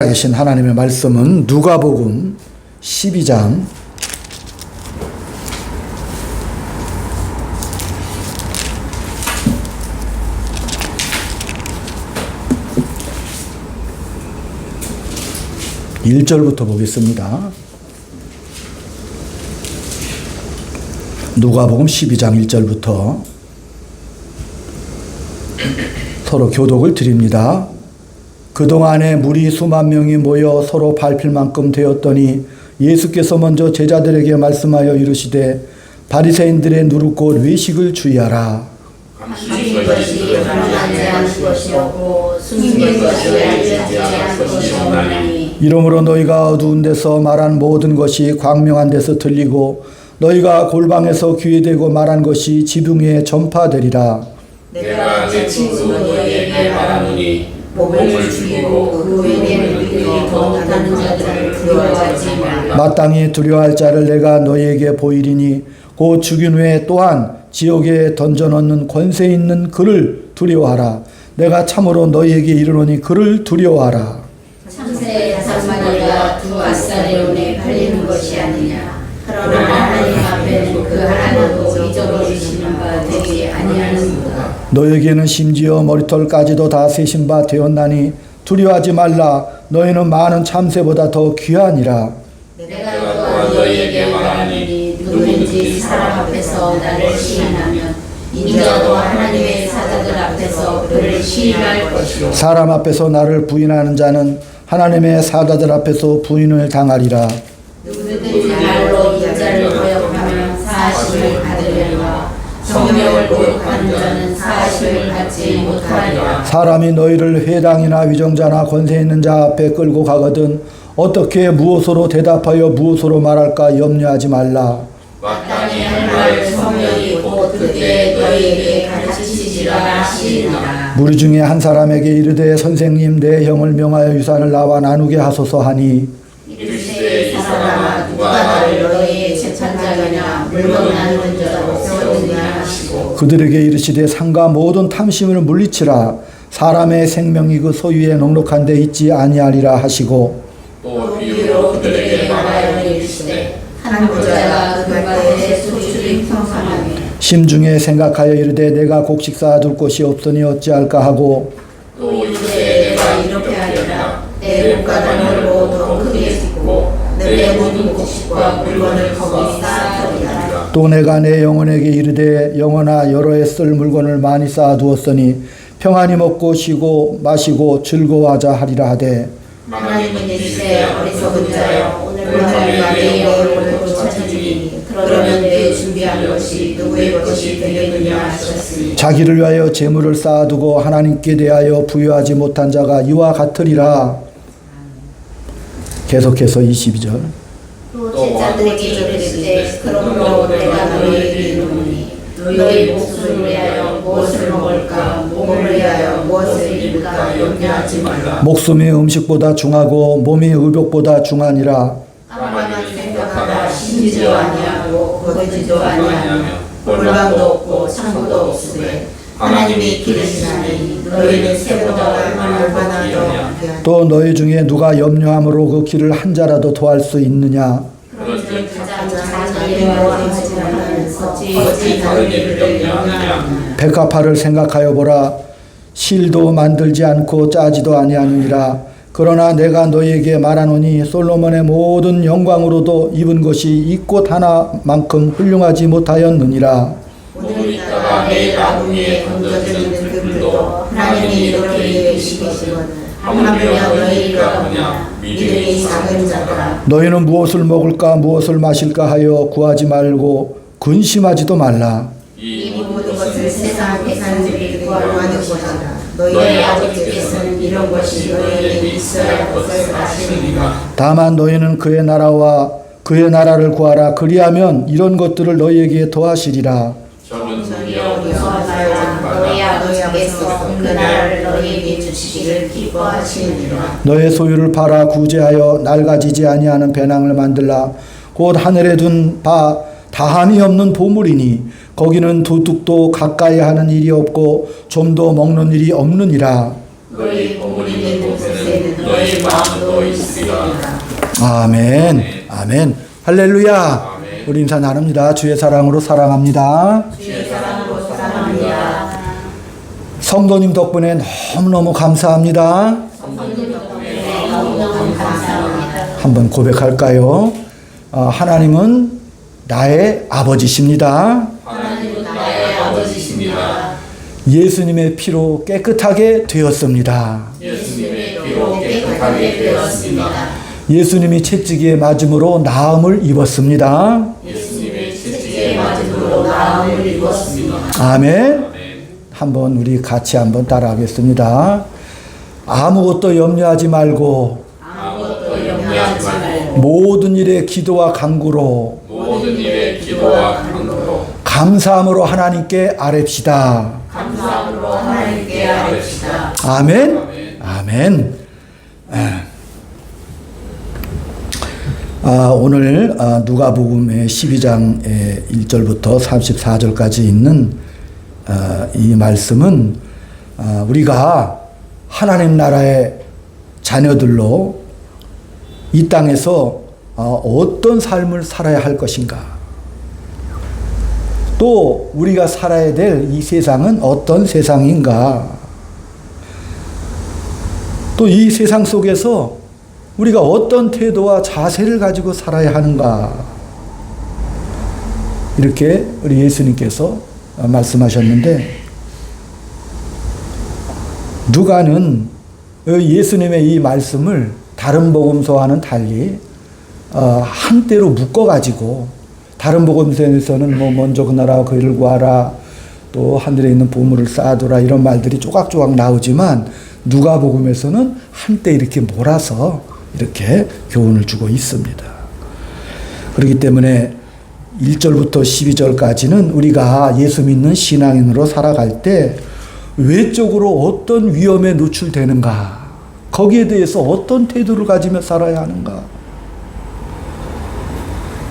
계신 하나님의 말씀은 누가복음 12장 1절부터 보겠습니다. 누가복음 12장 1절부터 서로 교독을 드립니다. 그동안에 무리 수만 명이 모여 서로 밟힐 만큼 되었더니 예수께서 먼저 제자들에게 말씀하여 이르시되 바리새인들의 누룩 곧 외식을 주의하라. 감추는 것이 드러나지 않을 것이었고 숨긴 것이 알려지지 않을 것이오나니 이러므로 너희가 어두운 데서 말한 모든 것이 광명한 데서 들리고 너희가 골방에서 귀에 대고 말한 것이 지붕에 전파되리라. 내가 내 친구 너희에게 말하노니 몸을 죽이고 그 외에 믿지 못하는 자들을 두려워하지 말라. 마땅히 두려워할 자를 내가 너희에게 보이리니 곧 죽인 후에 또한 지옥에 던져넣는 권세 있는 그를 두려워하라. 내가 참으로 너희에게 이르노니 그를 두려워하라. 참새 5마리가 두 아사리온에 팔리는 것이 아니냐. 그러나 하나님 앞에는 그 하나도 잊어버리시는 바 되지 아니하는도다. 너에게는 심지어 머리털까지도 다 세신 바 되었나니 두려워하지 말라. 너희는 많은 참새보다 더 귀하니라. 내가 또한 너희에게 말하노니 누구든지 사람 앞에서 나를 시인하면 인자도 하나님의 사자들 앞에서 그를 시인할 것이요 사람 앞에서 나를 부인하는 자는 하나님의 사자들 앞에서 부인을 당하리라. 누구든지 말로 인자를 거역하면 사하심을 받으려니와 성령을 거역하는 자는 사하심을 받지 못하리라. 사람이 너희를 회당이나 위정자나 권세 있는 자 앞에 끌고 가거든 어떻게 무엇으로 대답하여 무엇으로 말할까 염려하지 말라. 마땅히 할 말을 성령이 곧 그때 너희에게 가르치시리라 하시니라. 무리 중에 한 사람에게 이르되 선생님 내 형을 명하여 유산을 나와 나누게 하소서 하니 이르시되 이 사람아 누가 나를 너희의 재판장이냐 물건 나누는 자로 세우느냐 하시고 그들에게 이르시되 상가 모든 탐심을 물리치라. 사람의 생명이 그 소유에 넉넉한 데 있지 아니하리라 하시고 또 비유로 그들에게 말하여 이르시되 한 부자가 그 밭에 소출이 풍성하니 심중에 생각하여 이르되 내가 곡식 쌓아둘 곳이 없으니 어찌할까 하고 또 이르되 내가 이렇게 하리라 내 목가를 몰고 더 크게 짓고 내 모든 곡식과 물건을 거기 쌓아두리라. 또 내가 내 영혼에게 이르되 영혼아 여러 해 쓸 물건을 많이 쌓아두었으니 평안히 먹고 쉬고 마시고 즐거워하자 하리라 하되 하나님은 이르시되 어리석은 자여 오늘 밤에 내 영혼을 찾으리니 그러면 내 준비한 것이 누구의 것이 되겠느냐 하셨으니 자기를 위하여 재물을 쌓아두고 하나님께 대하여 부여하지 못한 자가 이와 같으리라. 계속해서 22절 또 제자들에게 이르시되 그러므로 내가 너희에게 이르노니 너희 목숨을 위하여 무엇을 먹을까 몸을 위하여 무엇을 입을까 염려하지 말라. 목숨이 음식보다 중하고 몸이 의복보다 중하니라. 까마귀 생각하라 심지도 아니하고 거두지도 아니하며 골방도 없고 창고도 없으되 하나님이 기르시나니 너희는 새보다 얼마나 더 귀하냐. 또 너희 중에 누가 염려함으로 그 길을 한 자라도 더할 수 있느냐. 그런즉 가장 작은 일을 하지 말면서 어찌 다른 일을 염려하느냐. 백합화를 생각하여 보라. 실도 만들지 않고 짜지도 아니하느니라. 그러나 내가 너희에게 말하노니 솔로몬의 모든 영광으로도 입은 것이 이 꽃 하나만큼 훌륭하지 못하였느니라. 오늘 있다가 내일 나무에 던져지는 그 불도 하나님이 이렇게 계시거든 하물며 너희가 보냐 믿음이 작은 자들아. 너희는 무엇을 먹을까 무엇을 마실까 하여 구하지 말고 근심하지도 말라. 이 모든 것을 세상 계산들이 구하는 것이라. 너희 아버지께서는 이런 것이 너희에게 있어야 할 것을 아시느니라. 다만 너희는 그의 나라와 그의 나라를 구하라. 그리하면 이런 것들을 너희에게 더하시리라. 적은 소리여 무서워하지 너희 아버지께서 그 나라를 너희에게 주시기를 기뻐하시느니라. 너의 소유를 팔아 구제하여 낡아지지 아니하는 배낭을 만들라. 곧 하늘에 둔 바 다함이 없는 보물이니 거기는 도둑도 가까이 하는 일이 없고 좀도 먹는 일이 없느니라. 너희 보물 있는 곳에는 너희 마음도 있으리라. 아멘. 아멘. 할렐루야. 우리 인사 나눕니다. 주의 사랑으로 사랑합니다. 주의 사랑으로 사랑합니다. 성도님 덕분에 너무너무 감사합니다. 성도님 덕분에 너무너무 감사합니다. 한번 고백할까요? 하나님은 나의 아버지십니다. 하나님은 나의 아버지십니다. 예수님의 피로 깨끗하게 되었습니다. 예수님의 피로 깨끗하게 되었습니다. 예수님이 채찍에 맞음으로 나음을 입었습니다. 예수님의 채찍에 맞음으로 나음을 입었습니다. 아멘. 한번 우리 같이 한번 따라하겠습니다. 아무것도 염려하지 말고 아무것도 염려하지 말고 모든 일에 기도와 간구로 모든 일에 기도와 간구로 감사함으로 하나님께 아뢰시다. 감사함으로 하나님께 아뢰시다. 아멘. 아멘. 오늘 누가복음의 12장의 1절부터 34절까지 있는 이 말씀은 우리가 하나님 나라의 자녀들로 이 땅에서 어떤 삶을 살아야 할 것인가, 또 우리가 살아야 될 이 세상은 어떤 세상인가, 또 이 세상 속에서 우리가 어떤 태도와 자세를 가지고 살아야 하는가, 이렇게 우리 예수님께서 말씀하셨는데, 누가는 예수님의 이 말씀을 다른 복음서와는 달리 한때로 묶어가지고, 다른 복음서에서는 먼저 그 나라와 그 일을 구하라, 또 하늘에 있는 보물을 쌓아두라, 이런 말들이 조각조각 나오지만 누가복음에서는 한때 이렇게 몰아서 이렇게 교훈을 주고 있습니다. 그렇기 때문에 1절부터 12절까지는 우리가 예수 믿는 신앙인으로 살아갈 때 외적으로 어떤 위험에 노출되는가, 거기에 대해서 어떤 태도를 가지며 살아야 하는가,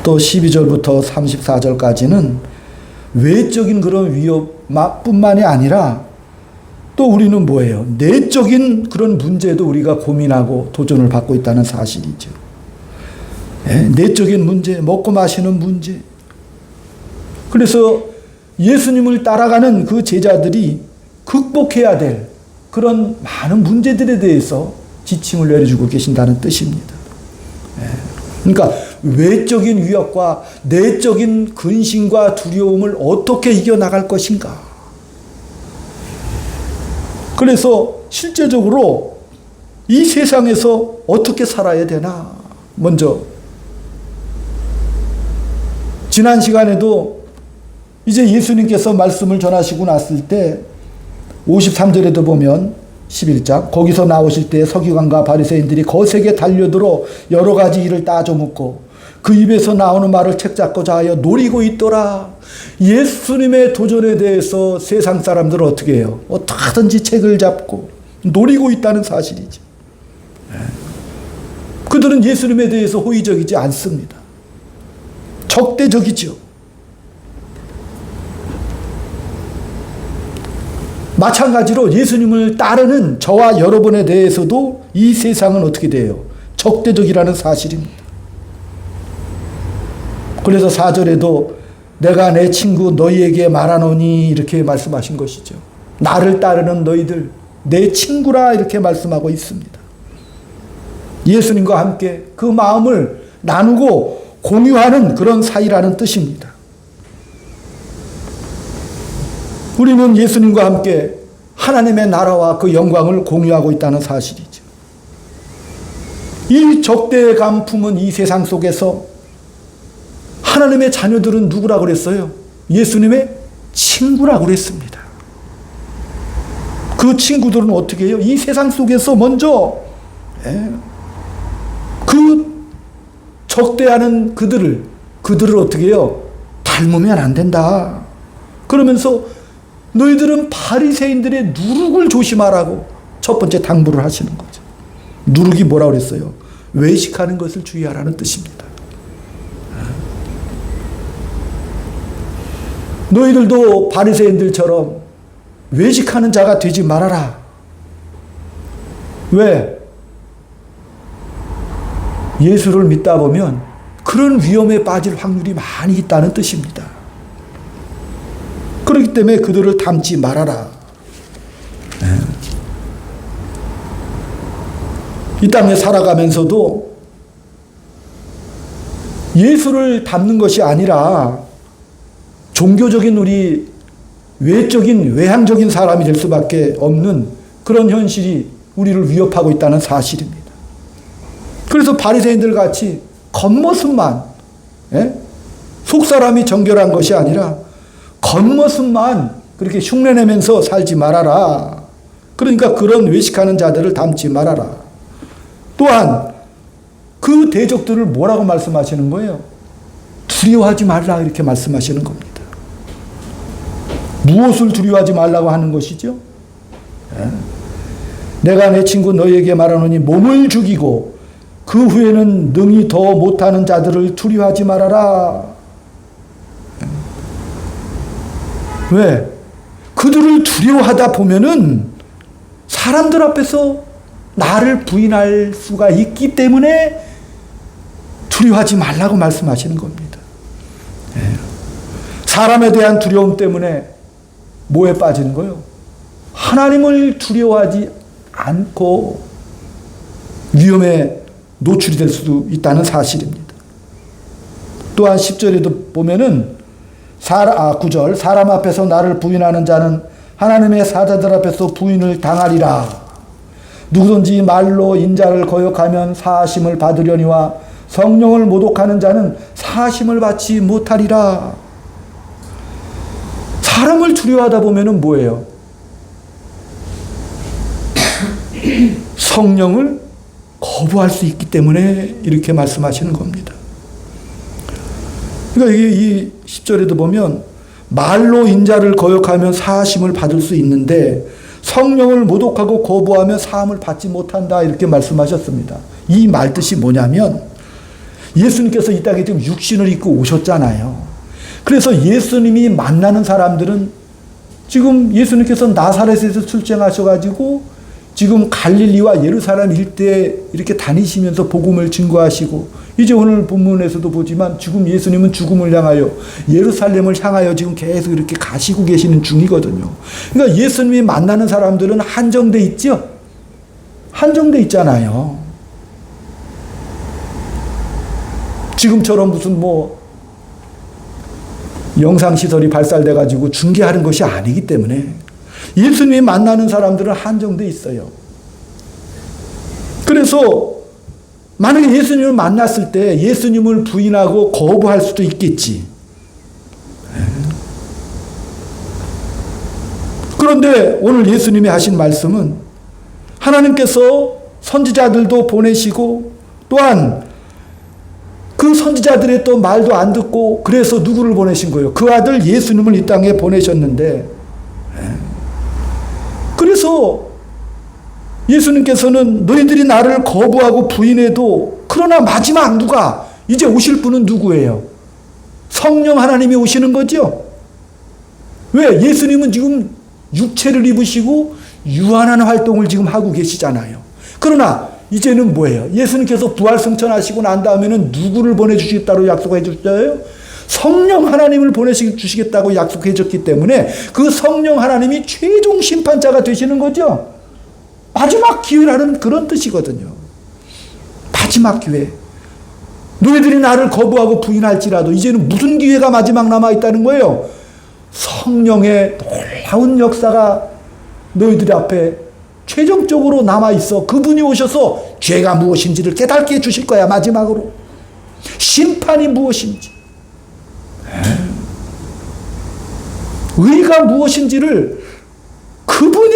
또 12절부터 34절까지는 외적인 그런 위험뿐만이 아니라 또 우리는 뭐예요? 내적인 그런 문제도 우리가 고민하고 도전을 받고 있다는 사실이죠. 내적인 문제, 먹고 마시는 문제. 그래서 예수님을 따라가는 그 제자들이 극복해야 될 그런 많은 문제들에 대해서 지침을 내려주고 계신다는 뜻입니다. 그러니까 외적인 위협과 내적인 근심과 두려움을 어떻게 이겨나갈 것인가. 그래서 실제적으로 이 세상에서 어떻게 살아야 되나. 먼저 지난 시간에도 이제 예수님께서 말씀을 전하시고 났을 때 53절에도 보면 11장, 거기서 나오실 때 서기관과 바리새인들이 거세게 달려들어 여러 가지 일을 따져 묻고 그 입에서 나오는 말을 책잡고자 하여 노리고 있더라. 예수님의 도전에 대해서 세상 사람들은 어떻게 해요? 어떻게든지 책을 잡고 노리고 있다는 사실이죠. 그들은 예수님에 대해서 호의적이지 않습니다. 적대적이죠. 마찬가지로 예수님을 따르는 저와 여러분에 대해서도 이 세상은 어떻게 돼요? 적대적이라는 사실입니다. 그래서 4절에도 내가 내 친구 너희에게 말하노니 이렇게 말씀하신 것이죠. 나를 따르는 너희들 내 친구라 이렇게 말씀하고 있습니다. 예수님과 함께 그 마음을 나누고 공유하는 그런 사이라는 뜻입니다. 우리는 예수님과 함께 하나님의 나라와 그 영광을 공유하고 있다는 사실이죠. 이 적대감 품은 이 세상 속에서 하나님의 자녀들은 누구라고 그랬어요? 예수님의 친구라고 그랬습니다. 그 친구들은 어떻게 해요? 이 세상 속에서 먼저 그 적대하는 그들을 어떻게 해요? 닮으면 안 된다. 그러면서 너희들은 바리새인들의 누룩을 조심하라고 첫 번째 당부를 하시는 거죠. 누룩이 뭐라고 그랬어요? 외식하는 것을 주의하라는 뜻입니다. 너희들도 바리새인들처럼 외식하는 자가 되지 말아라. 왜? 예수를 믿다 보면 그런 위험에 빠질 확률이 많이 있다는 뜻입니다. 그렇기 때문에 그들을 닮지 말아라. 이 땅에 살아가면서도 예수를 닮는 것이 아니라 종교적인 우리 외적인 외향적인 사람이 될 수밖에 없는 그런 현실이 우리를 위협하고 있다는 사실입니다. 그래서 바리새인들 같이 겉모습만, 속사람이 정결한 것이 아니라 겉모습만 그렇게 흉내내면서 살지 말아라. 그러니까 그런 외식하는 자들을 닮지 말아라. 또한 그 대적들을 뭐라고 말씀하시는 거예요? 두려워하지 말라 이렇게 말씀하시는 겁니다. 무엇을 두려워하지 말라고 하는 것이죠? 내가 내 친구 너희에게 말하노니 몸을 죽이고 그 후에는 능히 더 못하는 자들을 두려워하지 말아라. 왜? 그들을 두려워하다 보면은 사람들 앞에서 나를 부인할 수가 있기 때문에 두려워하지 말라고 말씀하시는 겁니다. 사람에 대한 두려움 때문에 뭐에 빠지는 거예요? 하나님을 두려워하지 않고 위험에 노출이 될 수도 있다는 사실입니다. 또한 10절에도 보면은 9절 사람 앞에서 나를 부인하는 자는 하나님의 사자들 앞에서 부인을 당하리라. 누구든지 말로 인자를 거역하면 사하심을 받으려니와 성령을 모독하는 자는 사하심을 받지 못하리라. 사람을 두려워하다 보면은 뭐예요? 성령을 거부할 수 있기 때문에 이렇게 말씀하시는 겁니다. 그러니까 이 10절에도 보면 말로 인자를 거역하면 사하심을 받을 수 있는데 성령을 모독하고 거부하면 사함을 받지 못한다 이렇게 말씀하셨습니다. 이 말 뜻이 뭐냐면 예수님께서 이 땅에 지금 육신을 입고 오셨잖아요. 그래서 예수님이 만나는 사람들은 지금 예수님께서 나사렛에서 출생하셔가지고 지금 갈릴리와 예루살렘 일대에 이렇게 다니시면서 복음을 증거하시고 이제 오늘 본문에서도 보지만 지금 예수님은 죽음을 향하여 예루살렘을 향하여 지금 계속 이렇게 가시고 계시는 중이거든요. 그러니까 예수님이 만나는 사람들은 한정돼 있죠? 한정돼 있잖아요. 지금처럼 무슨 영상시설이 발달돼가지고 중계하는 것이 아니기 때문에 예수님이 만나는 사람들은 한정돼 있어요. 그래서 만약에 예수님을 만났을 때 예수님을 부인하고 거부할 수도 있겠지. 그런데 오늘 예수님이 하신 말씀은 하나님께서 선지자들도 보내시고 또한 그 선지자들의 또 말도 안 듣고 그래서 누구를 보내신 거예요? 그 아들 예수님을 이 땅에 보내셨는데 그래서 예수님께서는 너희들이 나를 거부하고 부인해도 그러나 마지막 누가 이제 오실 분은 누구예요? 성령 하나님이 오시는 거죠. 왜? 예수님은 지금 육체를 입으시고 유한한 활동을 지금 하고 계시잖아요. 그러나 이제는 뭐예요? 예수님께서 부활승천하시고 난 다음에는 누구를 보내주시겠다고 약속해 주셨어요? 성령 하나님을 보내주시겠다고 약속해 줬기 때문에 그 성령 하나님이 최종 심판자가 되시는 거죠. 마지막 기회라는 그런 뜻이거든요. 마지막 기회. 너희들이 나를 거부하고 부인할지라도 이제는 무슨 기회가 마지막 남아있다는 거예요? 성령의 놀라운 역사가 너희들 앞에 최종적으로 남아있어. 그분이 오셔서 죄가 무엇인지를 깨닫게 해주실 거야. 마지막으로. 심판이 무엇인지. 의가 무엇인지를 그분이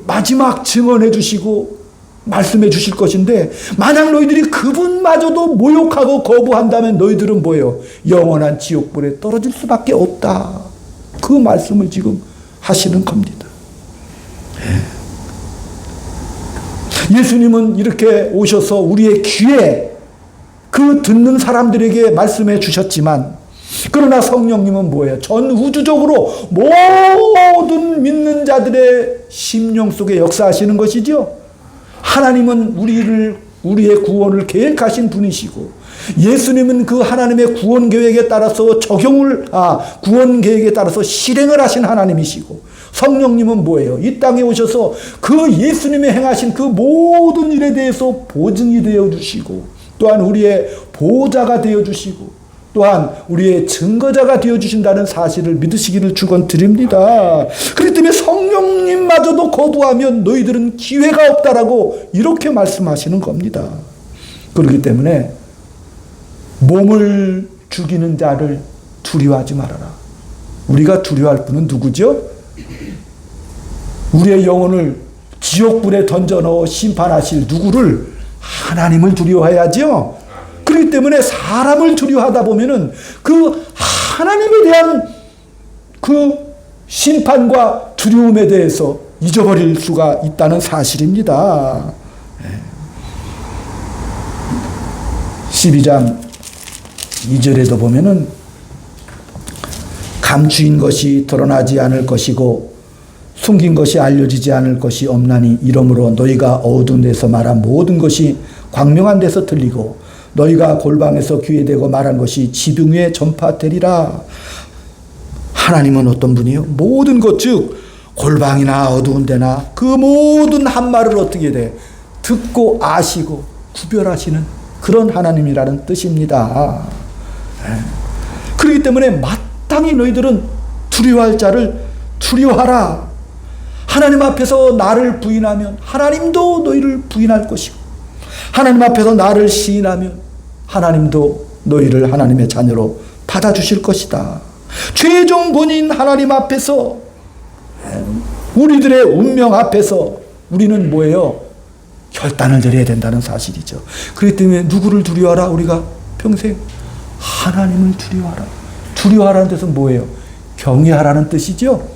마지막 증언해 주시고 말씀해 주실 것인데 만약 너희들이 그분마저도 모욕하고 거부한다면 너희들은 뭐예요? 영원한 지옥불에 떨어질 수밖에 없다. 그 말씀을 지금 하시는 겁니다. 예수님은 이렇게 오셔서 우리의 귀에 그 듣는 사람들에게 말씀해 주셨지만 그러나 성령님은 뭐예요? 전 우주적으로 모든 믿는 자들의 심령 속에 역사하시는 것이죠. 하나님은 우리의 구원을 계획하신 분이시고, 예수님은 그 하나님의 구원 계획에 따라서 구원 계획에 따라서 실행을 하신 하나님이시고, 성령님은 뭐예요? 이 땅에 오셔서 그 예수님의 행하신 그 모든 일에 대해서 보증이 되어 주시고, 또한 우리의 보호자가 되어 주시고, 또한 우리의 증거자가 되어주신다는 사실을 믿으시기를 축원드립니다. 그렇기 때문에 성령님마저도 거부하면 너희들은 기회가 없다라고 이렇게 말씀하시는 겁니다. 그렇기 때문에 몸을 죽이는 자를 두려워하지 말아라. 우리가 두려워할 분은 누구죠? 우리의 영혼을 지옥불에 던져넣어 심판하실 누구를? 하나님을 두려워해야죠. 그렇기 때문에 사람을 두려워하다 보면은 그 하나님에 대한 그 심판과 두려움에 대해서 잊어버릴 수가 있다는 사실입니다. 12장 2절에도 보면은 감추인 것이 드러나지 않을 것이고 숨긴 것이 알려지지 않을 것이 없나니 이러므로 너희가 어두운 데서 말한 모든 것이 광명한 데서 들리고 너희가 골방에서 귀에 대고 말한 것이 지붕 위에 전파되리라. 하나님은 어떤 분이요? 모든 것, 즉 골방이나 어두운 데나 그 모든 한 말을 어떻게 돼? 듣고 아시고 구별하시는 그런 하나님이라는 뜻입니다. 그렇기 때문에 마땅히 너희들은 두려워할 자를 두려워하라. 하나님 앞에서 나를 부인하면 하나님도 너희를 부인할 것이고, 하나님 앞에서 나를 시인하면 하나님도 너희를 하나님의 자녀로 받아주실 것이다. 최종 본인 하나님 앞에서, 우리들의 운명 앞에서 우리는 뭐예요? 결단을 내려야 된다는 사실이죠. 그렇기 때문에 누구를 두려워하라? 우리가 평생 하나님을 두려워하라. 두려워하라는 뜻은 뭐예요? 경외하라는 뜻이죠.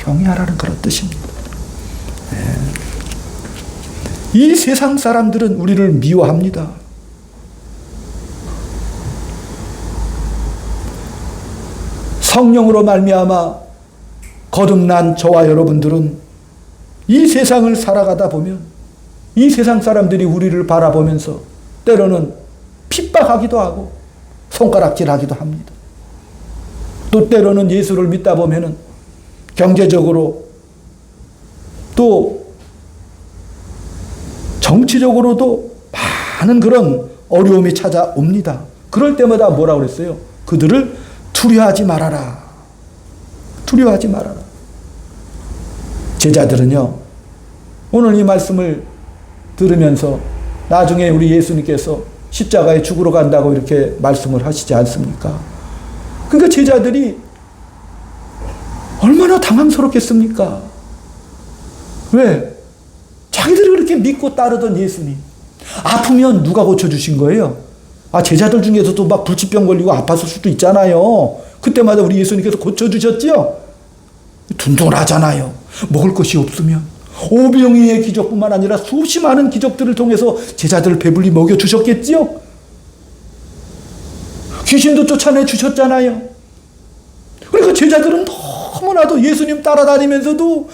경외하라는 그런 뜻입니다. 이 세상 사람들은 우리를 미워합니다. 성령으로 말미암아 거듭난 저와 여러분들은 이 세상을 살아가다 보면 이 세상 사람들이 우리를 바라보면서 때로는 핍박하기도 하고 손가락질하기도 합니다. 또 때로는 예수를 믿다 보면은 경제적으로 또 정치적으로도 많은 그런 어려움이 찾아옵니다. 그럴 때마다 뭐라고 그랬어요? 그들을 두려워하지 말아라. 두려워하지 말아라. 제자들은요, 오늘 이 말씀을 들으면서 나중에 우리 예수님께서 십자가에 죽으러 간다고 이렇게 말씀을 하시지 않습니까? 그러니까 제자들이 얼마나 당황스럽겠습니까? 왜? 자기들이 그렇게 믿고 따르던 예수님, 아프면 누가 고쳐주신 거예요? 제자들 중에서도 막 불치병 걸리고 아팠을 수도 있잖아요. 그때마다 우리 예수님께서 고쳐주셨죠? 둔둔하잖아요. 먹을 것이 없으면. 오병이의 기적뿐만 아니라 수없이 많은 기적들을 통해서 제자들을 배불리 먹여주셨겠지요? 귀신도 쫓아내 주셨잖아요. 그러니까 제자들은 너무나도 예수님 따라다니면서도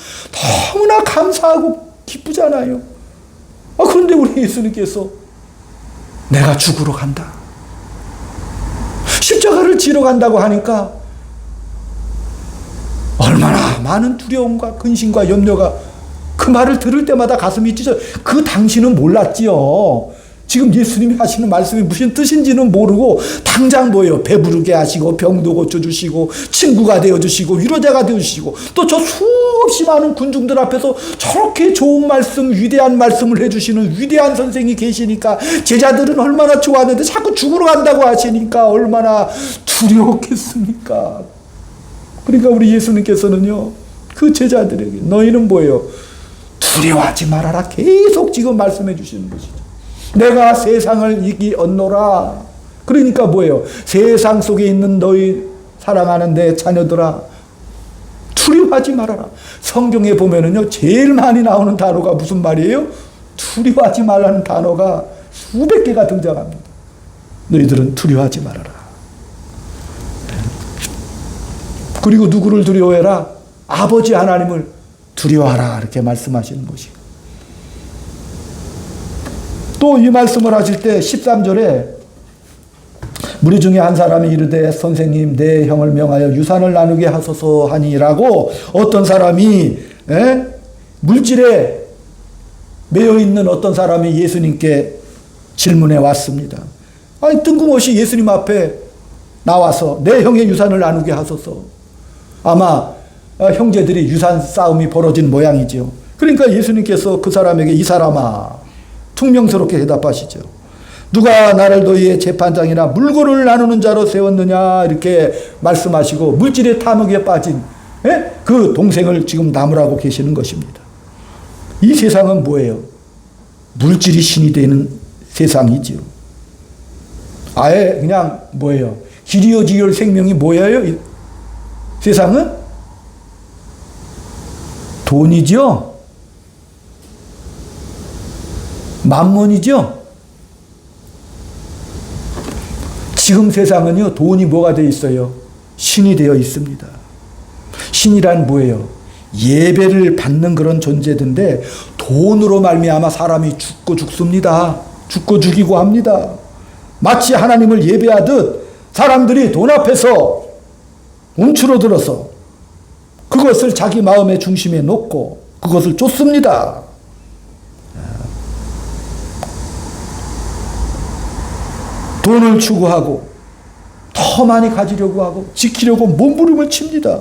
너무나 감사하고 기쁘잖아요. 그런데 우리 예수님께서 내가 죽으러 간다, 십자가를 지러 간다고 하니까 얼마나 많은 두려움과 근심과 염려가, 그 말을 들을 때마다 가슴이 찢어요. 그 당시는 몰랐지요. 지금 예수님이 하시는 말씀이 무슨 뜻인지는 모르고 당장 뭐예요? 배부르게 하시고 병도 고쳐주시고 친구가 되어주시고 위로자가 되어주시고 또 저 수없이 많은 군중들 앞에서 저렇게 좋은 말씀, 위대한 말씀을 해주시는 위대한 선생이 계시니까 제자들은 얼마나 좋았는데 자꾸 죽으러 간다고 하시니까 얼마나 두려웠겠습니까? 그러니까 우리 예수님께서는요, 그 제자들에게 너희는 뭐예요? 두려워하지 말아라. 계속 지금 말씀해 주시는 것이죠. 내가 세상을 이기었노라. 그러니까 뭐예요? 세상 속에 있는 너희 사랑하는 내 자녀들아, 두려워하지 말아라. 성경에 보면은요, 제일 많이 나오는 단어가 무슨 말이에요? 두려워하지 말라는 단어가 수백 개가 등장합니다. 너희들은 두려워하지 말아라. 그리고 누구를 두려워해라? 아버지 하나님을 두려워하라. 이렇게 말씀하시는 것이에요. 또 이 말씀을 하실 때 13절에 무리 중에 한 사람이 이르되 선생님 내 형을 명하여 유산을 나누게 하소서 하니라고 어떤 사람이 물질에 매여 있는 어떤 사람이 예수님께 질문해 왔습니다. 아니 뜬금없이 예수님 앞에 나와서 내 형의 유산을 나누게 하소서. 아마 형제들이 유산 싸움이 벌어진 모양이죠. 그러니까 예수님께서 그 사람에게 이 사람아 퉁명스럽게 대답하시죠. 누가 나를 너희의 재판장이나 물건을 나누는 자로 세웠느냐 이렇게 말씀하시고 물질의 탐욕에 빠진 그 동생을 지금 나무라고 계시는 것입니다. 이 세상은 뭐예요? 물질이 신이 되는 세상이지요. 아예 그냥 뭐예요? 길이어지열 생명이 뭐예요? 세상은 돈이죠. 만몬이죠. 지금 세상은요, 돈이 뭐가 되어 있어요? 신이 되어 있습니다. 신이란 뭐예요? 예배를 받는 그런 존재인데 돈으로 말미암아 사람이 죽고 죽습니다. 죽고 죽이고 합니다. 마치 하나님을 예배하듯 사람들이 돈 앞에서 움츠러들어서 그것을 자기 마음의 중심에 놓고 그것을 쫓습니다. 돈을 추구하고 더 많이 가지려고 하고 지키려고 몸부림을 칩니다.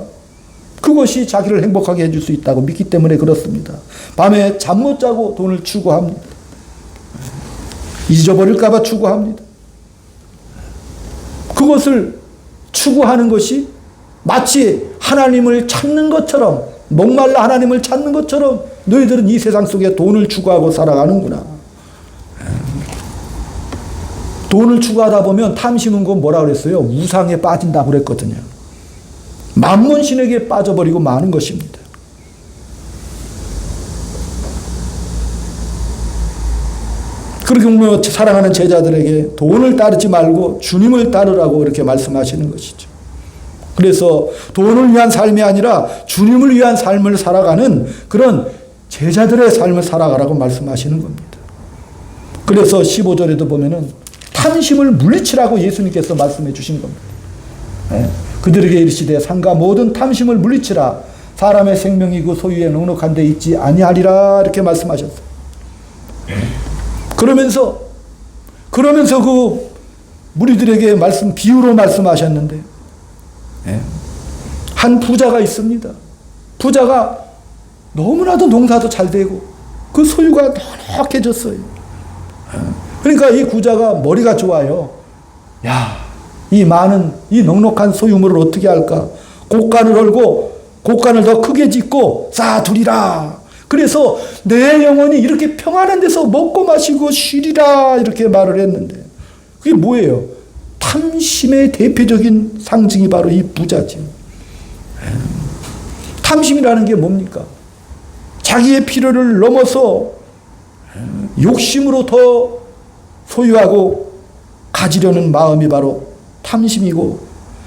그것이 자기를 행복하게 해줄 수 있다고 믿기 때문에 그렇습니다. 밤에 잠 못 자고 돈을 추구합니다. 잊어버릴까 봐 추구합니다. 그것을 추구하는 것이 마치 하나님을 찾는 것처럼 목말라 하나님을 찾는 것처럼 너희들은 이 세상 속에 돈을 추구하고 살아가는구나. 돈을 추구하다 보면 탐심은 건 뭐라 그랬어요? 우상에 빠진다고 그랬거든요. 만몬신에게 빠져버리고 마는 것입니다. 그렇게 사랑하는 제자들에게 돈을 따르지 말고 주님을 따르라고 이렇게 말씀하시는 것이죠. 그래서 돈을 위한 삶이 아니라 주님을 위한 삶을 살아가는 그런 제자들의 삶을 살아가라고 말씀하시는 겁니다. 그래서 15절에도 보면은 탐심을 물리치라고 예수님께서 말씀해 주신 겁니다. 그들에게 이르시되 상가 모든 탐심을 물리치라. 사람의 생명이 그 소유에 넉넉한 데 있지 아니하리라 이렇게 말씀하셨어요. 그러면서 그 무리들에게 비유로 말씀하셨는데 한 부자가 있습니다. 부자가 너무나도 농사도 잘 되고 그 소유가 넉넉해졌어요. 그러니까 이 부자가 머리가 좋아요. 야, 이 많은 이 넉넉한 소유물을 어떻게 할까? 곡간을 헐고 곡간을 더 크게 짓고 쌓아두리라. 그래서 내 영혼이 이렇게 평안한 데서 먹고 마시고 쉬리라 이렇게 말을 했는데 그게 뭐예요? 탐심의 대표적인 상징이 바로 이 부자지. 탐심이라는 게 뭡니까? 자기의 필요를 넘어서 욕심으로 더 소유하고 가지려는 마음이 바로 탐심이고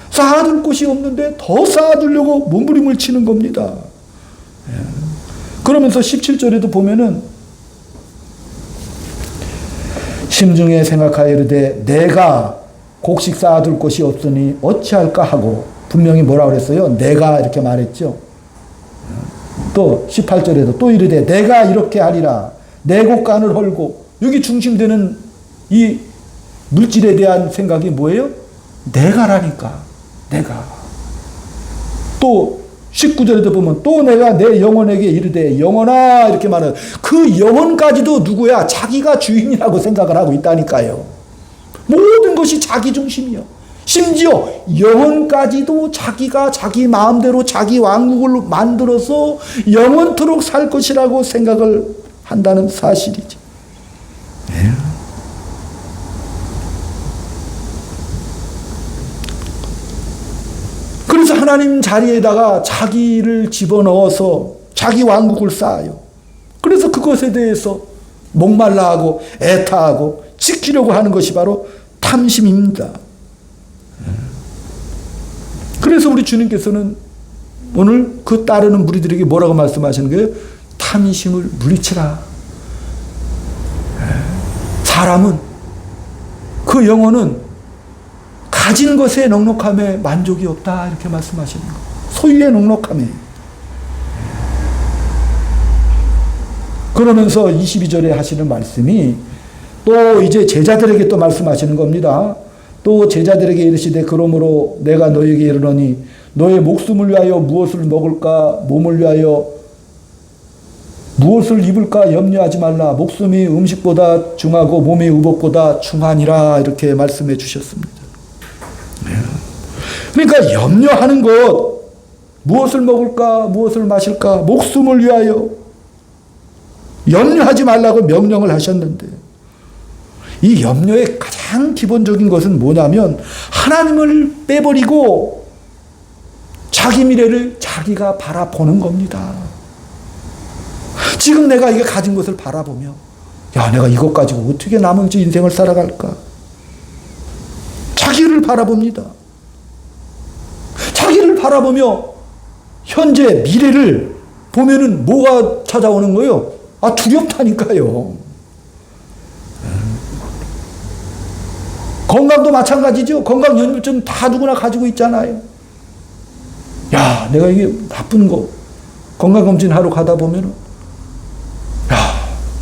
쌓아둘 곳이 없는데 더 쌓아두려고 몸부림을 치는 겁니다. 그러면서 17절에도 보면은 심중에 생각하여 이르되 내가 곡식 쌓아둘 곳이 없으니 어찌할까 하고 분명히 뭐라 그랬어요? 내가 이렇게 말했죠. 또 18절에도 또 이르되 내가 이렇게 하리라. 내 곡간을 헐고 여기 중심되는 이 물질에 대한 생각이 뭐예요? 내가라니까. 내가. 또 19절에도 보면 또 내가 내 영혼에게 이르되 영혼아 이렇게 말해요. 그 영혼까지도 누구야? 자기가 주인이라고 생각을 하고 있다니까요. 모든 것이 자기 중심이요. 심지어 영혼까지도 자기가 자기 마음대로 자기 왕국을 만들어서 영원토록 살 것이라고 생각을 한다는 사실이죠. 그래서 하나님 자리에다가 자기를 집어넣어서 자기 왕국을 쌓아요. 그래서 그것에 대해서 목말라하고 애타하고 지키려고 하는 것이 바로 탐심입니다. 그래서 우리 주님께서는 오늘 그 따르는 무리들에게 뭐라고 말씀하시는 거예요? 탐심을 물리치라. 사람은, 그 영혼은 가진 것에 넉넉함에 만족이 없다 이렇게 말씀하시는 거예요. 소유의 넉넉함에. 그러면서 22절에 하시는 말씀이 또 이제 제자들에게 또 말씀하시는 겁니다. 또 제자들에게 이르시되 그러므로 내가 너에게 이르노니 너의 목숨을 위하여 무엇을 먹을까 몸을 위하여 무엇을 입을까 염려하지 말라. 목숨이 음식보다 중하고 몸이 의복보다 중하니라 이렇게 말씀해 주셨습니다. 그러니까 염려하는 것, 무엇을 먹을까 무엇을 마실까 목숨을 위하여 염려하지 말라고 명령을 하셨는데, 이 염려의 가장 기본적인 것은 뭐냐면 하나님을 빼버리고 자기 미래를 자기가 바라보는 겁니다. 지금 내가 이게 가진 것을 바라보며 야, 내가 이것 가지고 어떻게 남은 인생을 살아갈까? 자기를 바라봅니다. 자기를 바라보며 현재 미래를 보면은 뭐가 찾아오는 거예요? 아, 두렵다니까요. 건강도 마찬가지죠. 건강연료증 다 누구나 가지고 있잖아요. 야, 내가 이게 나쁜 거 건강검진 하러 가다 보면은 야,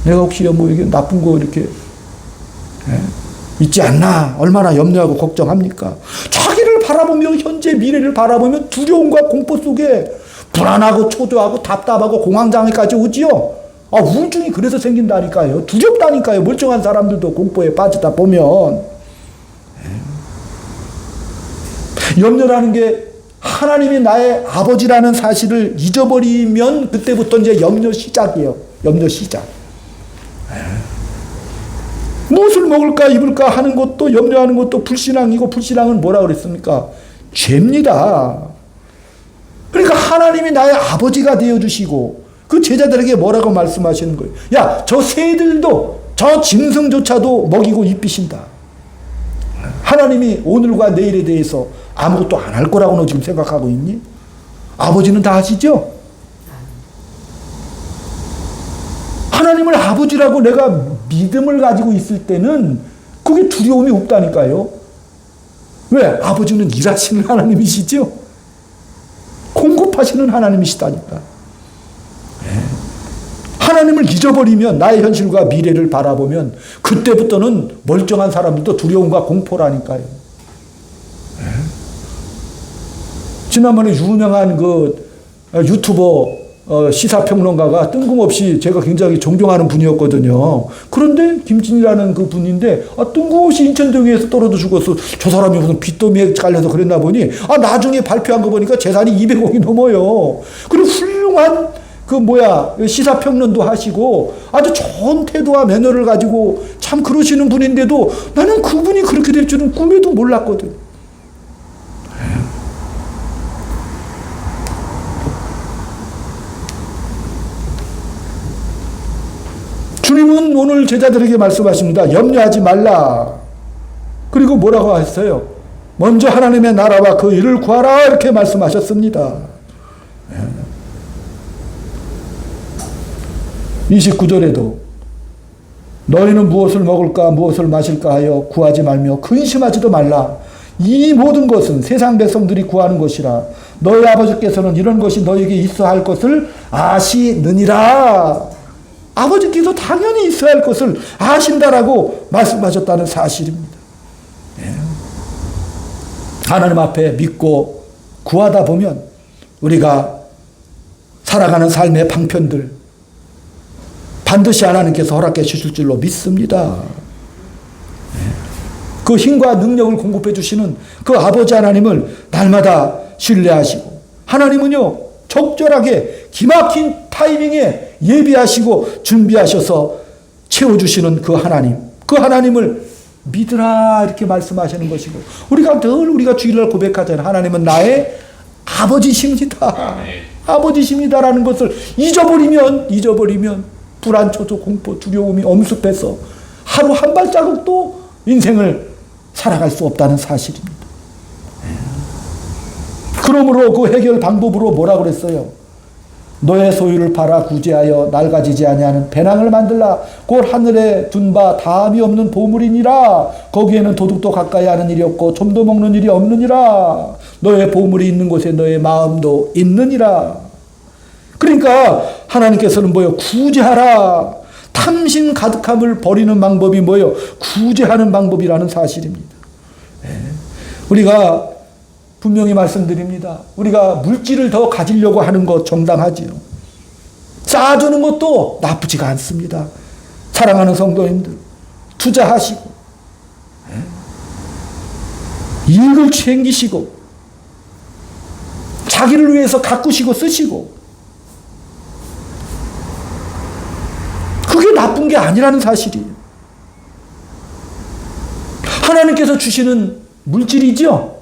내가 혹시 뭐 이게 나쁜 거 이렇게 있지 않나 얼마나 염려하고 걱정합니까? 자기를 바라보며 현재 미래를 바라보며 두려움과 공포 속에 불안하고 초조하고 답답하고 공황장애까지 오지요. 아, 우울증이 그래서 생긴다니까요. 두렵다니까요. 멀쩡한 사람들도 공포에 빠지다 보면. 염려라는 게 하나님이 나의 아버지라는 사실을 잊어버리면 그때부터 이제 염려 시작이에요. 염려 시작. 무엇을 먹을까 입을까 하는 것도 염려하는 것도 불신앙이고, 불신앙은 뭐라 그랬습니까? 죄입니다. 그러니까 하나님이 나의 아버지가 되어주시고 그 제자들에게 뭐라고 말씀하시는 거예요? 야, 저 새들도 저 짐승조차도 먹이고 입히신다. 하나님이 오늘과 내일에 대해서 아무것도 안 할 거라고 너 지금 생각하고 있니? 아버지는 다 아시죠? 하나님을 아버지라고 내가 믿음을 가지고 있을 때는 그게 두려움이 없다니까요. 왜? 아버지는 일하시는 하나님이시죠? 공급하시는 하나님이시다니까. 하나님을 잊어버리면, 나의 현실과 미래를 바라보면 그때부터는 멀쩡한 사람들도 두려움과 공포라니까요. 지난번에 유명한 그 유튜버 시사평론가가 뜬금없이 제가 굉장히 존경하는 분이었거든요. 그런데 김진이라는 그 분인데 뜬금없이 인천동에서 떨어져 죽었어. 저 사람이 무슨 빚더미에 깔려서 그랬나 보니 나중에 발표한 거 보니까 재산이 200억이 넘어요. 그리고 훌륭한 시사평론도 하시고 아주 좋은 태도와 매너를 가지고 참 그러시는 분인데도 나는 그분이 그렇게 될 줄은 꿈에도 몰랐거든. 주님은 오늘 제자들에게 말씀하십니다. 염려하지 말라. 그리고 뭐라고 했어요? 먼저 하나님의 나라와 그 일을 구하라 이렇게 말씀하셨습니다. 29절에도 너희는 무엇을 먹을까 무엇을 마실까 하여 구하지 말며 근심하지도 말라. 이 모든 것은 세상 백성들이 구하는 것이라. 너희 아버지께서는 이런 것이 너희에게 있어야 할 것을 아시느니라. 아버지께서 당연히 있어야 할 것을 아신다라고 말씀하셨다는 사실입니다. 하나님 앞에 믿고 구하다 보면 우리가 살아가는 삶의 방편들 반드시 하나님께서 허락해 주실 줄로 믿습니다. 그 힘과 능력을 공급해 주시는 그 아버지 하나님을 날마다 신뢰하시고, 하나님은요 적절하게 기막힌 타이밍에 예비하시고 준비하셔서 채워주시는 그 하나님, 그 하나님을 믿으라 이렇게 말씀하시는 것이고, 우리가 주일날 고백하잖아요. 하나님은 나의 아버지십니다. 아버지십니다라는 것을 잊어버리면 불안, 초조, 공포, 두려움이 엄습해서 하루 한 발자국도 인생을 살아갈 수 없다는 사실입니다. 그러므로 그 해결 방법으로 뭐라고 그랬어요? 너의 소유를 팔아 구제하여 낡아지지 아니하는 배낭을 만들라. 곧 하늘에 둔 바 다함이 없는 보물이니라. 거기에는 도둑도 가까이 하는 일이 없고 좀도 먹는 일이 없느니라. 너의 보물이 있는 곳에 너의 마음도 있느니라. 그러니까 하나님께서는 뭐예요? 구제하라. 탐심 가득함을 버리는 방법이 뭐예요? 구제하는 방법이라는 사실입니다. 우리가 분명히 말씀드립니다. 우리가 물질을 더 가지려고 하는 것 정당하지요. 쌓아두는 것도 나쁘지가 않습니다. 사랑하는 성도님들, 투자하시고 이익을 챙기시고 자기를 위해서 가꾸시고 쓰시고, 그게 나쁜 게 아니라는 사실이에요. 하나님께서 주시는 물질이죠.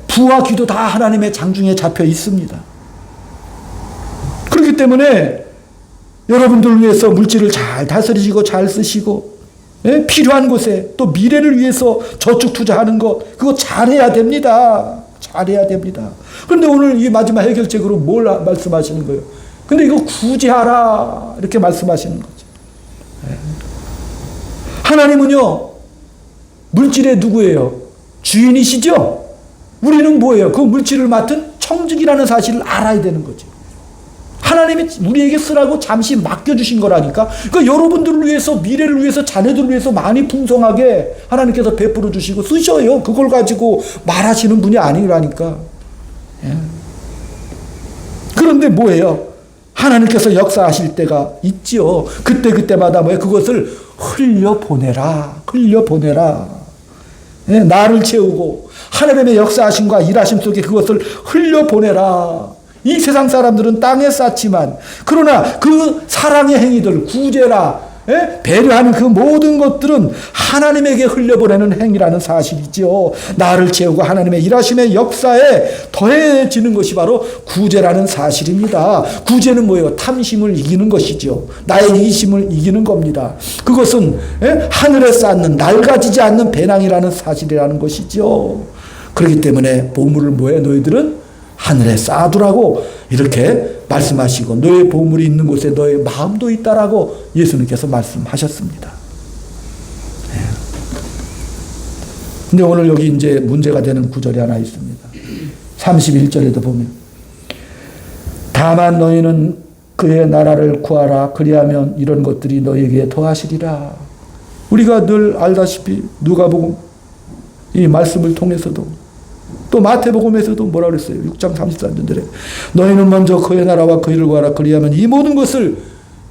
부와 귀도 다 하나님의 장중에 잡혀 있습니다. 그렇기 때문에 여러분들을 위해서 물질을 잘 다스리시고 잘 쓰시고, 필요한 곳에 또 미래를 위해서 저축 투자하는 것, 그거 잘해야 됩니다. 잘해야 됩니다. 그런데 오늘 이 마지막 해결책으로 뭘 말씀하시는 거예요? 근데 이거 구제하라 이렇게 말씀하시는 거죠. 하나님은요, 물질의 누구예요? 주인이시죠? 우리는 뭐예요? 그 물질을 맡은 청직이라는 사실을 알아야 되는 거죠. 하나님이 우리에게 쓰라고 잠시 맡겨주신 거라니까. 그러니까 여러분들을 위해서, 미래를 위해서, 자녀들을 위해서 많이 풍성하게 하나님께서 베풀어 주시고 쓰셔요. 그걸 가지고 말하시는 분이 아니라니까. 그런데 뭐예요? 하나님께서 역사하실 때가 있죠. 그때마다 뭐예요? 그것을 흘려보내라. 흘려보내라. 나를 채우고 하나님의 역사하심과 일하심 속에 그것을 흘려보내라. 이 세상 사람들은 땅에 쌓지만, 그러나 그 사랑의 행위들, 구제라, 배려하는 그 모든 것들은 하나님에게 흘려보내는 행위라는 사실이죠. 나를 채우고 하나님의 일하심의 역사에 더해지는 것이 바로 구제라는 사실입니다. 구제는 뭐예요? 탐심을 이기는 것이죠. 나의 이기심을 이기는 겁니다. 그것은 하늘에 쌓는 낡아지지 않는 배낭이라는 사실이라는 것이죠. 그렇기 때문에 보물을 뭐해? 너희들은 하늘에 쌓아두라고 이렇게 말씀하시고, 너의 보물이 있는 곳에 너의 마음도 있다라고 예수님께서 말씀하셨습니다. 근데 오늘 여기 이제 문제가 되는 구절이 하나 있습니다. 31절에도 보면, 다만 너희는 그의 나라를 구하라. 그리하면 이런 것들이 너희에게 더하시리라. 우리가 늘 알다시피 누가복음 이 말씀을 통해서도, 또 마태복음에서도 뭐라 그랬어요? 6장 33절에 너희는 먼저 그의 나라와 그의 일을 구하라. 그리하면 이 모든 것을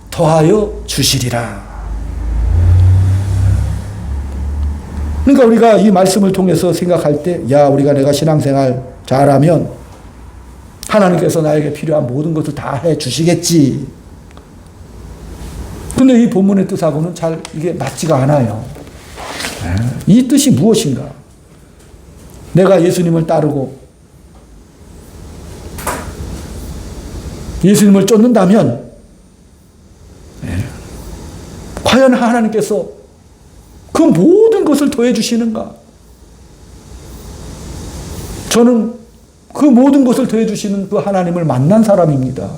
더하여 주시리라. 그러니까 우리가 이 말씀을 통해서 생각할 때, 내가 신앙생활 잘하면 하나님께서 나에게 필요한 모든 것을 다 해 주시겠지. 근데 이 본문의 뜻하고는 잘 이게 맞지가 않아요. 이 뜻이 무엇인가? 내가 예수님을 따르고 예수님을 쫓는다면 과연 하나님께서 그 모든 것을 더해 주시는가? 저는 그 모든 것을 더해 주시는 그 하나님을 만난 사람입니다.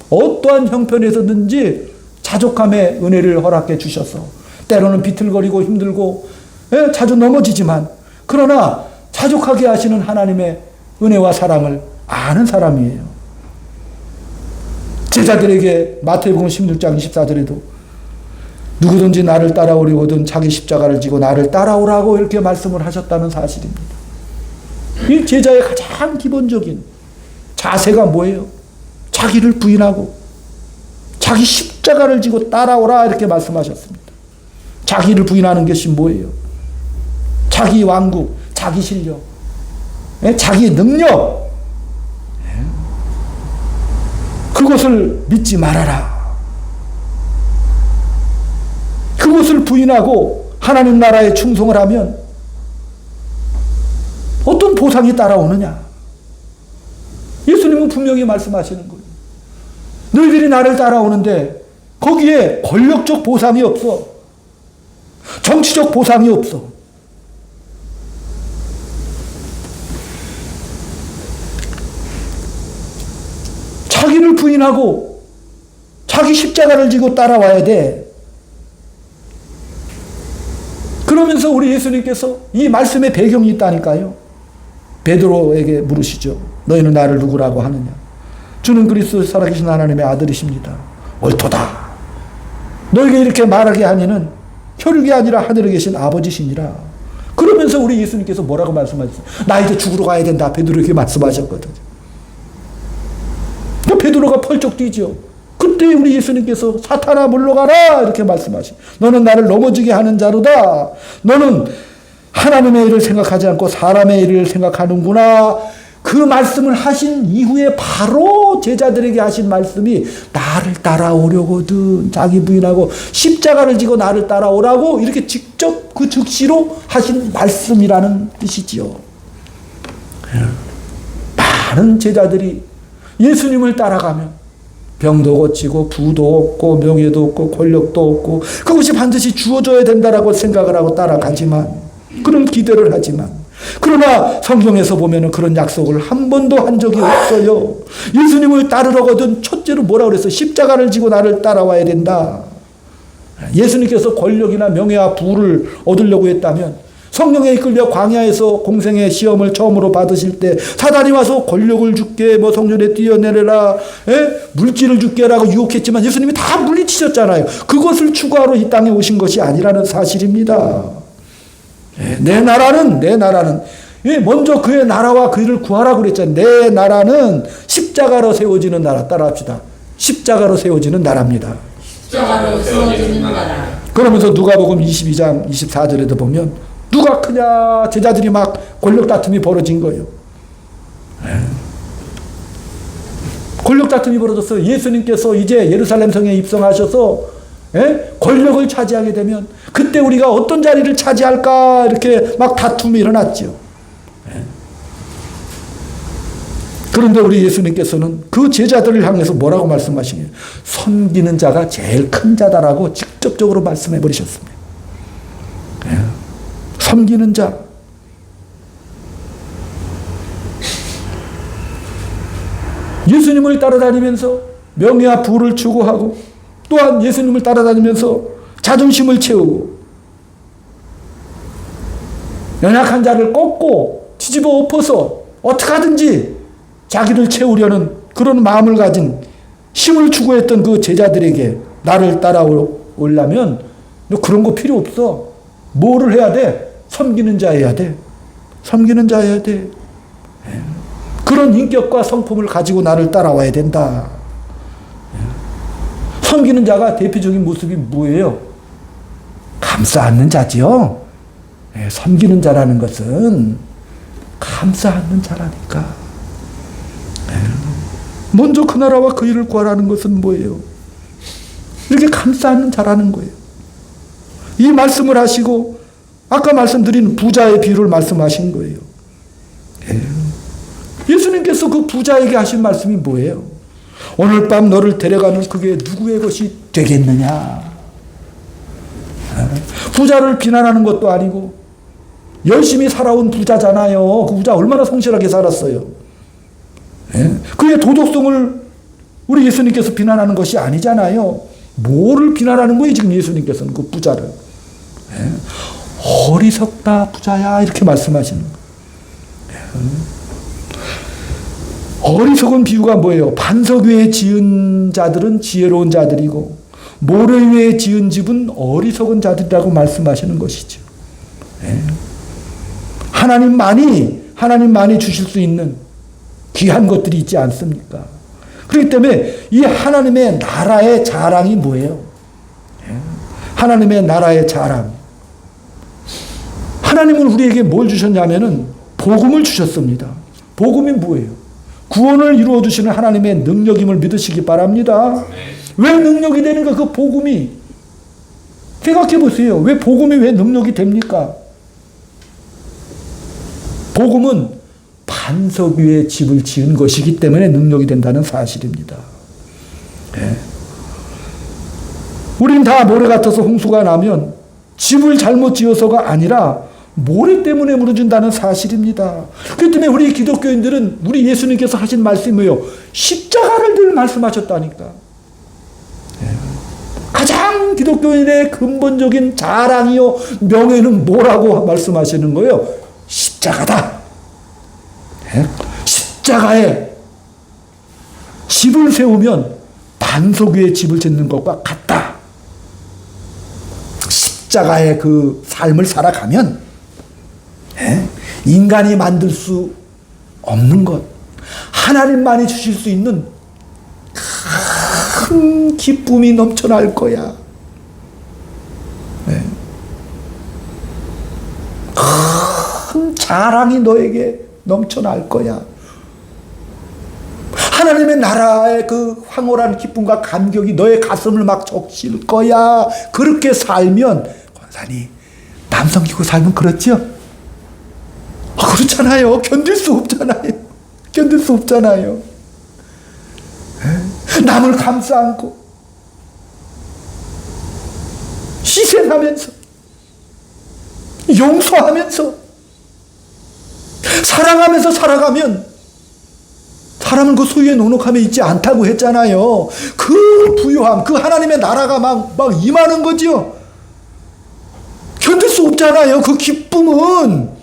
어떠한 형편에서든지 자족함의 은혜를 허락해 주셔서, 때로는 비틀거리고 힘들고 자주 넘어지지만, 그러나 자족하게 하시는 하나님의 은혜와 사랑을 아는 사람이에요. 제자들에게 마태복음 16장 24절에도 누구든지 나를 따라오려거든 자기 십자가를 지고 나를 따라오라고 이렇게 말씀을 하셨다는 사실입니다. 이 제자의 가장 기본적인 자세가 뭐예요? 자기를 부인하고 자기 십자가를 지고 따라오라 이렇게 말씀하셨습니다. 자기를 부인하는 것이 뭐예요? 자기 완국, 자기 실력, 자기 능력, 그것을 믿지 말아라. 그것을 부인하고 하나님 나라에 충성을 하면 어떤 보상이 따라오느냐? 예수님은 분명히 말씀하시는 거예요. 너희들이 나를 따라오는데 거기에 권력적 보상이 없어. 정치적 보상이 없어. 부인하고 자기 십자가를 지고 따라와야 돼. 그러면서 우리 예수님께서 이 말씀의 배경이 있다니까요. 베드로에게 물으시죠. 너희는 나를 누구라고 하느냐? 주는 그리스도 살아계신 하나님의 아들이십니다. 옳도다. 너에게 이렇게 말하게 하니는 혈육이 아니라 하늘에 계신 아버지시니라. 그러면서 우리 예수님께서 뭐라고 말씀하셨어요? 나 이제 죽으러 가야 된다. 베드로에게 말씀하셨거든요. 베드로가 펄쩍 뛰죠. 그때 우리 예수님께서 사탄아 물러가라 이렇게 말씀하시죠. 너는 나를 넘어지게 하는 자로다. 너는 하나님의 일을 생각하지 않고 사람의 일을 생각하는구나. 그 말씀을 하신 이후에 바로 제자들에게 하신 말씀이 나를 따라오려거든. 자기 부인하고 십자가를 지고 나를 따라오라고 이렇게 직접 그 즉시로 하신 말씀이라는 뜻이지요. 많은 제자들이 예수님을 따라가면 병도 고치고 부도 없고 명예도 없고 권력도 없고 그것이 반드시 주어져야 된다라고 생각을 하고 따라가지만 그런 기대를 하지만 그러나 성경에서 보면은 그런 약속을 한 번도 한 적이 없어요. 예수님을 따르려거든 첫째로 뭐라 그랬어요? 십자가를 지고 나를 따라와야 된다. 예수님께서 권력이나 명예와 부를 얻으려고 했다면 성령에 이끌려 광야에서 공생의 시험을 처음으로 받으실 때 사단이 와서 권력을 줄게 뭐 성전에 뛰어내려라 물질을 줄게라고 유혹했지만 예수님이 다 물리치셨잖아요. 그것을 추구하러 이 땅에 오신 것이 아니라는 사실입니다. 내 나라는 먼저 그의 나라와 그 일을 구하라고 그랬잖아요. 내 나라는 십자가로 세워지는 나라. 따라합시다. 십자가로 세워지는 나라입니다. 십자가로 세워지는 나라. 그러면서 누가복음 22장 24절에도 보면 누가 크냐 제자들이 막 권력 다툼이 벌어진 거예요. 권력 다툼이 벌어졌어요. 예수님께서 이제 예루살렘 성에 입성하셔서 권력을 차지하게 되면 그때 우리가 어떤 자리를 차지할까 이렇게 막 다툼이 일어났죠. 그런데 우리 예수님께서는 그 제자들을 향해서 뭐라고 말씀하시냐면 섬기는 자가 제일 큰 자다라고 직접적으로 말씀해 버리셨습니다. 섬기는 자. 예수님을 따라다니면서 명예와 부를 추구하고 또한 예수님을 따라다니면서 자존심을 채우고 연약한 자를 꺾고 뒤집어 엎어서 어떻게 하든지 자기를 채우려는 그런 마음을 가진 힘을 추구했던 그 제자들에게 나를 따라오려면 너 그런 거 필요 없어. 뭐를 해야 돼? 섬기는 자 해야 돼. 섬기는 자 해야 돼. 그런 인격과 성품을 가지고 나를 따라와야 된다. 섬기는 자가 대표적인 모습이 뭐예요? 감싸 안는 자지요. 섬기는 자라는 것은 감싸 안는 자라니까. 먼저 그 나라와 그 일을 구하라는 것은 뭐예요? 이렇게 감싸 안는 자라는 거예요. 이 말씀을 하시고 아까 말씀드린 부자의 비유를 말씀하신 거예요. 예수님께서 그 부자에게 하신 말씀이 뭐예요? 오늘 밤 너를 데려가는 그게 누구의 것이 되겠느냐? 부자를 비난하는 것도 아니고 열심히 살아온 부자잖아요. 그 부자 얼마나 성실하게 살았어요. 그의 도덕성을 우리 예수님께서 비난하는 것이 아니잖아요. 뭐를 비난하는 거예요 지금 예수님께서는 그 부자를. 어리석다 부자야 이렇게 말씀하시는 거예요. 어리석은 비유가 뭐예요? 반석 위에 지은 자들은 지혜로운 자들이고 모래 위에 지은 집은 어리석은 자들이라고 말씀하시는 것이죠. 하나님만이 주실 수 있는 귀한 것들이 있지 않습니까? 그렇기 때문에 이 하나님의 나라의 자랑이 뭐예요? 하나님의 나라의 자랑. 하나님은 우리에게 뭘 주셨냐면은 복음을 주셨습니다. 복음이 뭐예요? 구원을 이루어 주시는 하나님의 능력임을 믿으시기 바랍니다. 왜 능력이 되는가? 그 복음이. 생각해 보세요. 왜 복음이 왜 능력이 됩니까? 복음은 반석 위에 집을 지은 것이기 때문에 능력이 된다는 사실입니다. 우린 다 모래 같아서 홍수가 나면 집을 잘못 지어서가 아니라 모래 때문에 무너진다는 사실입니다. 그렇기 때문에 우리 기독교인들은 우리 예수님께서 하신 말씀이 뭐예요? 십자가를 늘 말씀하셨다니까. 가장 기독교인의 근본적인 자랑이요 명예는 뭐라고 말씀하시는 거예요? 십자가다. 십자가에 집을 세우면 반석 위에 집을 짓는 것과 같다. 십자가의 그 삶을 살아가면 인간이 만들 수 없는 것, 하나님만이 주실 수 있는 큰 기쁨이 넘쳐날 거야. 큰 자랑이 너에게 넘쳐날 거야. 하나님의 나라의 그 황홀한 기쁨과 감격이 너의 가슴을 막 적실 거야. 그렇게 살면, 권사님, 남 섬기고 살면 그렇죠? 그렇잖아요. 견딜 수 없잖아요. 견딜 수 없잖아요. 남을 감싸 안고 희생하면서 용서하면서 사랑하면서 살아가면 사람은 그 소유의 녹록함에 있지 않다고 했잖아요. 그 부요함, 그 하나님의 나라가 막 임하는 거죠. 견딜 수 없잖아요. 그 기쁨은.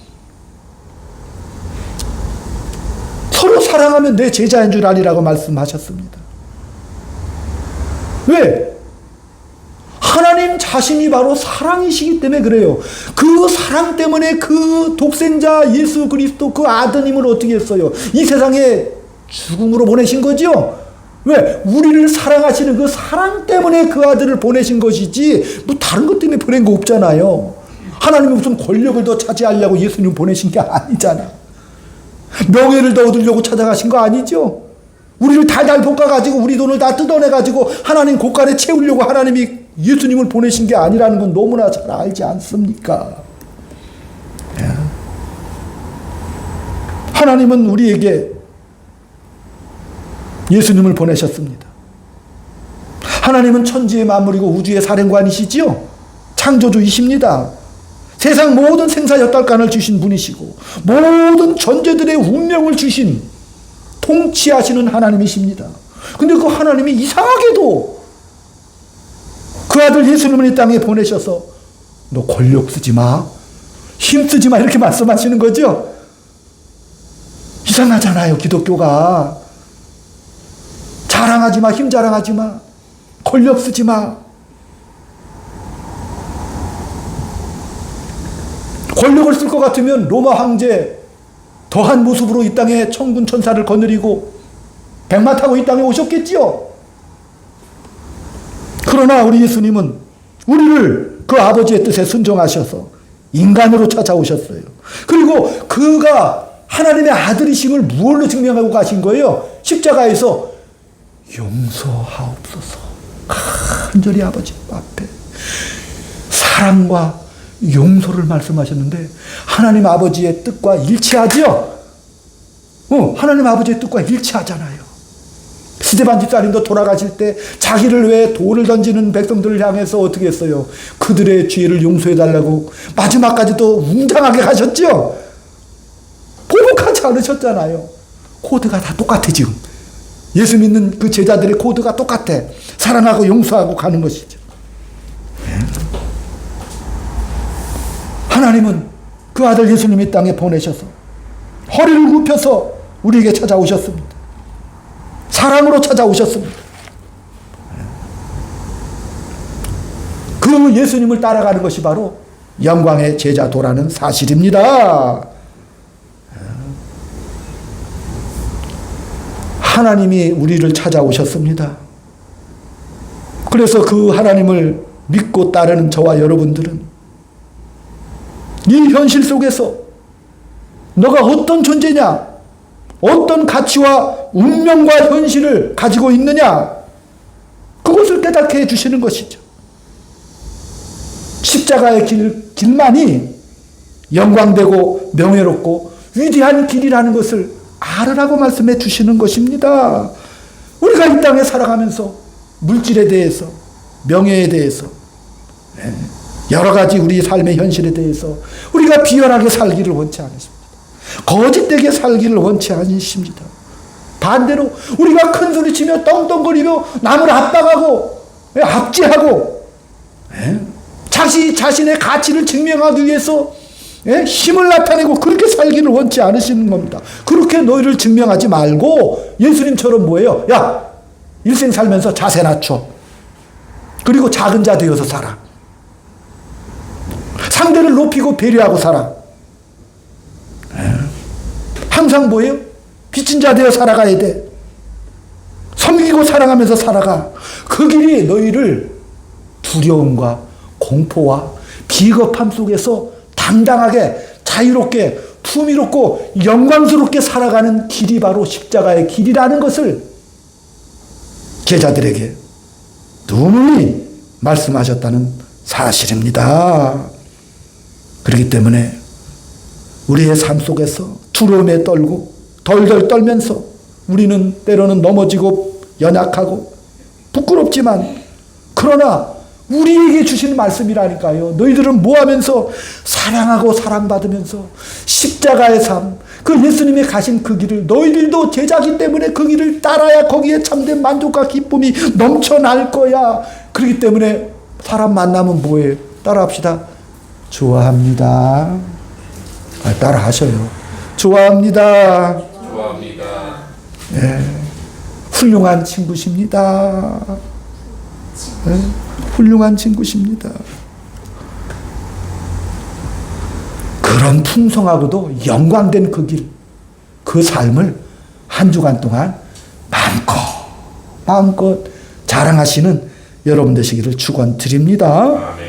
서로 사랑하면 내 제자인 줄 아리라고 말씀하셨습니다. 왜? 하나님 자신이 바로 사랑이시기 때문에 그래요. 그 사랑 때문에 그 독생자 예수 그리스도 그 아드님을 어떻게 했어요? 이 세상에 죽음으로 보내신 거죠? 왜? 우리를 사랑하시는 그 사랑 때문에 그 아들을 보내신 것이지 뭐 다른 것 때문에 보낸 거 없잖아요. 하나님이 무슨 권력을 더 차지하려고 예수님 보내신 게 아니잖아. 명예를 더 얻으려고 찾아가신 거 아니죠? 우리를 달달 볶아가지고 우리 돈을 다 뜯어내가지고 하나님 곳간에 채우려고 하나님이 예수님을 보내신 게 아니라는 건 너무나 잘 알지 않습니까? 하나님은 우리에게 예수님을 보내셨습니다. 하나님은 천지의 만물이고 우주의 사령관이시지요? 창조주이십니다. 세상 모든 생사여탈간을 주신 분이시고 모든 존재들의 운명을 주신 통치하시는 하나님이십니다. 근데 그 하나님이 이상하게도 그 아들 예수님을 이 땅에 보내셔서 너 권력 쓰지 마, 힘 쓰지 마 이렇게 말씀하시는 거죠. 이상하잖아요. 기독교가 자랑하지 마, 힘 자랑하지 마, 권력 쓰지 마. 권력을 쓸 것 같으면 로마 황제 더한 모습으로 이 땅에 천군 천사를 거느리고 백마 타고 이 땅에 오셨겠지요. 그러나 우리 예수님은 우리를 그 아버지의 뜻에 순종하셔서 인간으로 찾아오셨어요. 그리고 그가 하나님의 아들이심을 무엇로 증명하고 가신 거예요? 십자가에서 용서하옵소서. 간절히 아버지 앞에 사랑과 용서를 말씀하셨는데 하나님 아버지의 뜻과 일치하죠? 하나님 아버지의 뜻과 일치하잖아요. 스데반 집사님도 돌아가실 때 자기를 위해 돌을 던지는 백성들을 향해서 어떻게 했어요? 그들의 죄를 용서해달라고 마지막까지도 웅장하게 가셨죠? 보복하지 않으셨잖아요. 코드가 다 똑같아 지금. 예수 믿는 그 제자들의 코드가 똑같아. 사랑하고 용서하고 가는 것이죠. 하나님은 그 아들 예수님 이 땅에 보내셔서 허리를 굽혀서 우리에게 찾아오셨습니다. 사랑으로 찾아오셨습니다. 그 예수님을 따라가는 것이 바로 영광의 제자도라는 사실입니다. 하나님이 우리를 찾아오셨습니다. 그래서 그 하나님을 믿고 따르는 저와 여러분들은 이 현실 속에서 너가 어떤 존재냐, 어떤 가치와 운명과 현실을 가지고 있느냐, 그것을 깨닫게 해주시는 것이죠. 십자가의 길만이 영광되고 명예롭고 위대한 길이라는 것을 알으라고 말씀해 주시는 것입니다. 우리가 이 땅에 살아가면서 물질에 대해서, 명예에 대해서, 여러 가지 우리 삶의 현실에 대해서 우리가 비열하게 살기를 원치 않으십니다. 거짓되게 살기를 원치 않으십니다. 반대로 우리가 큰 소리치며 떵떵거리며 남을 압박하고 압제하고 자신의 가치를 증명하기 위해서 힘을 나타내고 그렇게 살기를 원치 않으시는 겁니다. 그렇게 너희를 증명하지 말고 예수님처럼 뭐예요? 야, 일생 살면서 자세 낮춰. 그리고 작은 자 되어서 살아. 상대를 높이고 배려하고 살아. 항상 뭐예요? 빚진 자 되어 살아가야 돼. 섬기고 사랑하면서 살아가. 그 길이 너희를 두려움과 공포와 비겁함 속에서 당당하게 자유롭게 품위롭고 영광스럽게 살아가는 길이 바로 십자가의 길이라는 것을 제자들에게 누누이 말씀하셨다는 사실입니다. 그렇기 때문에 우리의 삶 속에서 두려움에 떨고 덜덜 떨면서 우리는 때로는 넘어지고 연약하고 부끄럽지만 그러나 우리에게 주시는 말씀이라니까요. 너희들은 뭐 하면서 사랑하고 사랑받으면서 십자가의 삶, 그 예수님이 가신 그 길을 너희들도 제자기 때문에 그 길을 따라야 거기에 참된 만족과 기쁨이 넘쳐날 거야. 그렇기 때문에 사람 만나면 뭐예요? 따라합시다. 좋아합니다. 따라하셔요. 좋아합니다. 좋아합니다. 훌륭한 친구십니다. 훌륭한 친구십니다. 그런 풍성하고도 영광된 그 길, 그 삶을 한 주간 동안 마음껏 자랑하시는 여러분 되시기를 축원드립니다. 아멘.